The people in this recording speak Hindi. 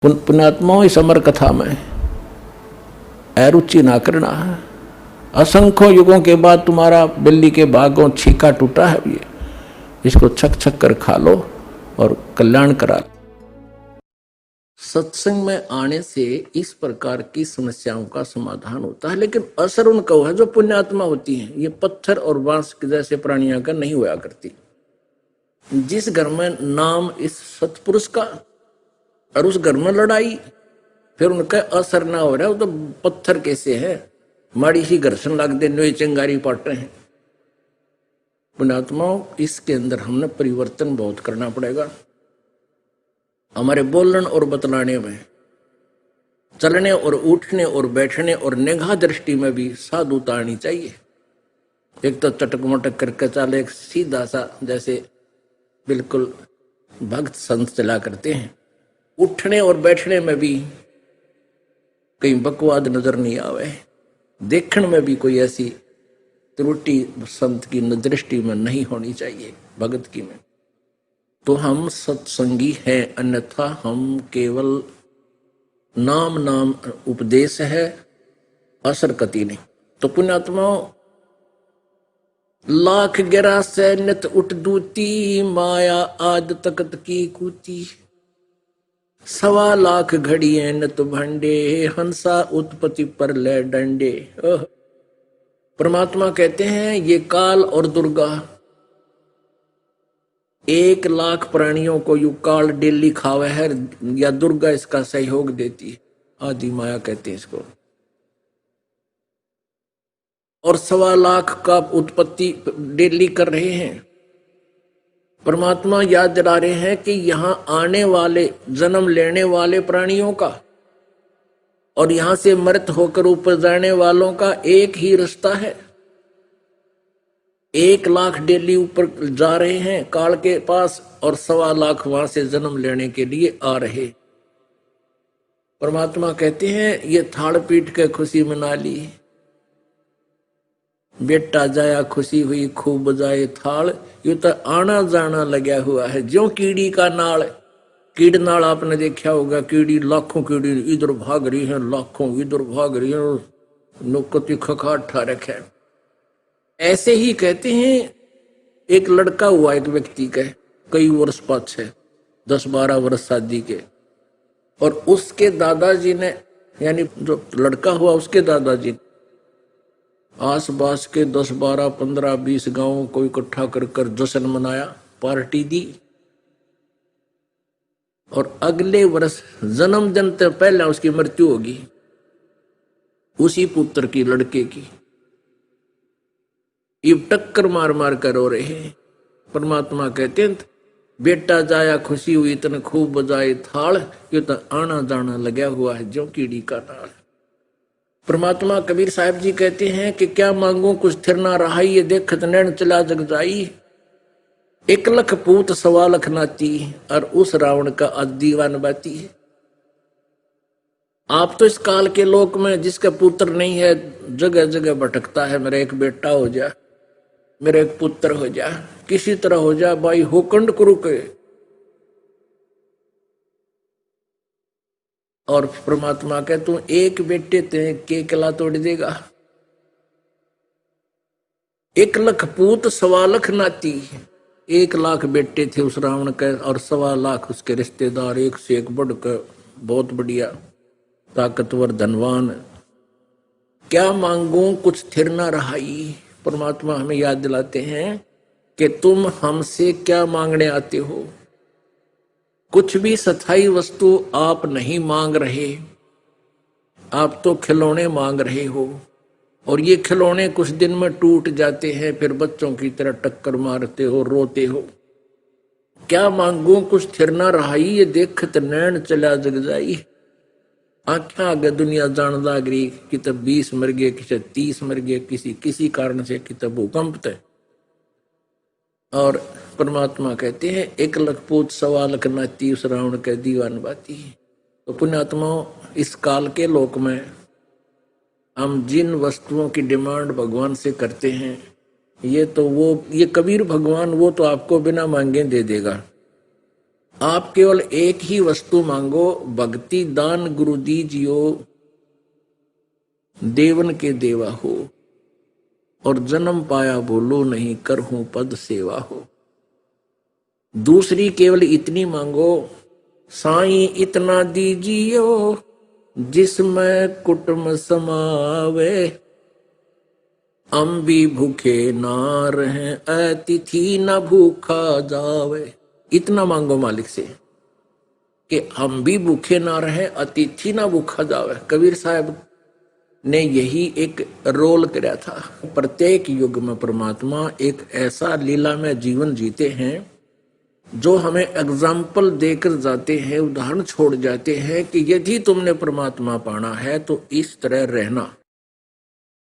पुण्यात्माओं, इस अमर कथा में अरुचि ना करना है। असंख्य युगों के बाद तुम्हारा बिल्ली के भागों छीका टूटा है, ये इसको छक छक कर खा लो और कल्याण करा लो। सत्संग में आने से इस प्रकार की समस्याओं का समाधान होता है, लेकिन असर उनका है जो पुण्यात्मा होती हैं। ये पत्थर और बांस के जैसे प्राणियों का नहीं हुआ करती। जिस घर में नाम इस सतपुरुष का और उस घर में लड़ाई, फिर उनका असर ना हो रहा है, वो तो पत्थर कैसे है, माड़ी सी घर्षण लग दे नोई चिंगारी पाटे हैं। पुण्यात्माओं, इसके अंदर हमने परिवर्तन बहुत करना पड़ेगा। हमारे बोलने और बतलाने में, चलने और उठने और बैठने और निगाह दृष्टि में भी साधुता आनी चाहिए। एक तो चटक मटक करके चले, एक सीधा सा जैसे बिल्कुल भक्त संत चला करते हैं। उठने और बैठने में भी कहीं बकवाद नजर नहीं आवे, देखने में भी कोई ऐसी त्रुटि संत की दृष्टि में नहीं होनी चाहिए, भगत की में। तो हम सत्संगी हैं, अन्यथा हम केवल नाम नाम उपदेश है, असर कति नहीं। तो पुण्यात्माओं, लाख गिरा से नित उठ दूती, माया आद तकत की कूती। 1.25 लाख घड़िए नत भंडे, हंसा उत्पत्ति पर ले डंडे। परमात्मा कहते हैं ये काल और दुर्गा 1 लाख प्राणियों को यू काल डेली खावे है, या दुर्गा इसका सहयोग देती है, आदि माया कहते हैं इसको। और 1.25 लाख का उत्पत्ति डेली कर रहे हैं। परमात्मा याद दिला रहे हैं कि यहां आने वाले, जन्म लेने वाले प्राणियों का और यहां से मृत होकर ऊपर जाने वालों का एक ही रास्ता है। 1 लाख डेली ऊपर जा रहे हैं काल के पास, और 1.25 लाख वहां से जन्म लेने के लिए आ रहे। परमात्मा कहते हैं ये थाड़ पीट के खुशी मना ली, बेटा जाया खुशी हुई खूब बजाए थाल। यू तो आना जाना लगा हुआ है ज्यों कीड़ी का नाल। कीड़ नाल आपने देखा होगा, कीड़ी लाखों कीड़ी इधर भाग रही है, लाखों इधर भाग रही है, नुकती खखाट ठा रखे। ऐसे ही कहते हैं एक लड़का हुआ एक व्यक्ति के कई वर्ष पाछे, 10-12 वर्ष शादी के, और उसके दादाजी ने, यानी जो लड़का हुआ उसके दादाजी आस पास के 10, 12, 15, 20 गांवों को इकट्ठा कर जश्न मनाया, पार्टी दी। और अगले वर्ष जन्मदिन से पहले उसकी मृत्यु होगी, उसी पुत्र की, लड़के की। ये टक्कर मार मार कर रो रहे हैं। परमात्मा कहते हैं बेटा जाया खुशी हुई तन खूब बजाए थाल। ये तो आना जाना लगा हुआ है ज्यों कीड़ी का नाल। परमात्मा कबीर साहब जी कहते हैं कि क्या मांगू कुछ थिर ना रहा, ये देखत नैन चला जग जाई। 1 लख पूत 1.25 लाख नाती, और उस रावण का दीवान बाती है। आप तो इस काल के लोक में जिसका पुत्र नहीं है जगह जगह भटकता है, मेरा एक बेटा हो जा, मेरा एक पुत्र हो जा, किसी तरह हो जा भाई, होकंड कुरु के। और परमात्मा कहे तू एक बेटे ते के कला तोड़ देगा। 1 लख पूत 1.25 लाख नाती, 1 लाख बेटे थे उस रावण के, और 1.25 लाख उसके रिश्तेदार, एक से एक बढ़कर बहुत बढ़िया ताकतवर धनवान। क्या मांगू कुछ थिर ना रहाई। परमात्मा हमें याद दिलाते हैं कि तुम हमसे क्या मांगने आते हो। कुछ भी स्थायी वस्तु आप नहीं मांग रहे, आप तो खिलौने मांग रहे हो, और ये खिलौने कुछ दिन में टूट जाते हैं, फिर बच्चों की तरह टक्कर मारते हो, रोते हो। क्या मांगू कुछ थिर ना रहाई, ये देखत नैन चला जग जाई। आंखें आगे दुनिया जान लाग रही कि तब 20 मर गए, किसी 30 मर गए, किसी कारण से कि तब भूकंप थे। और परमात्मा कहते हैं 1 लख पूत 1.25 लाख नाती, उस रावण के दीवान बाती। तो पुण्यात्माओं, इस काल के लोक में हम जिन वस्तुओं की डिमांड भगवान से करते हैं, ये कबीर भगवान वो तो आपको बिना मांगे दे देगा। आप केवल एक ही वस्तु मांगो, भक्ति दान गुरु दीजियो, देवन के देवा हो, और जन्म पाया बोलो नहीं, करहूं पद सेवा हो। दूसरी केवल इतनी मांगो, साईं इतना दीजियो, जिसमें कुटुंब समावे, हम भी भूखे ना रहे, अतिथि न भूखा जावे। इतना मांगो मालिक से कि हम भी भूखे ना रहे, अतिथि ना भूखा जावे। कबीर साहब ने यही एक रोल कराया था। प्रत्येक युग में परमात्मा एक ऐसा लीला में जीवन जीते हैं जो हमें एग्जाम्पल देकर जाते हैं, उदाहरण छोड़ जाते हैं कि यदि तुमने परमात्मा पाना है तो इस तरह रहना।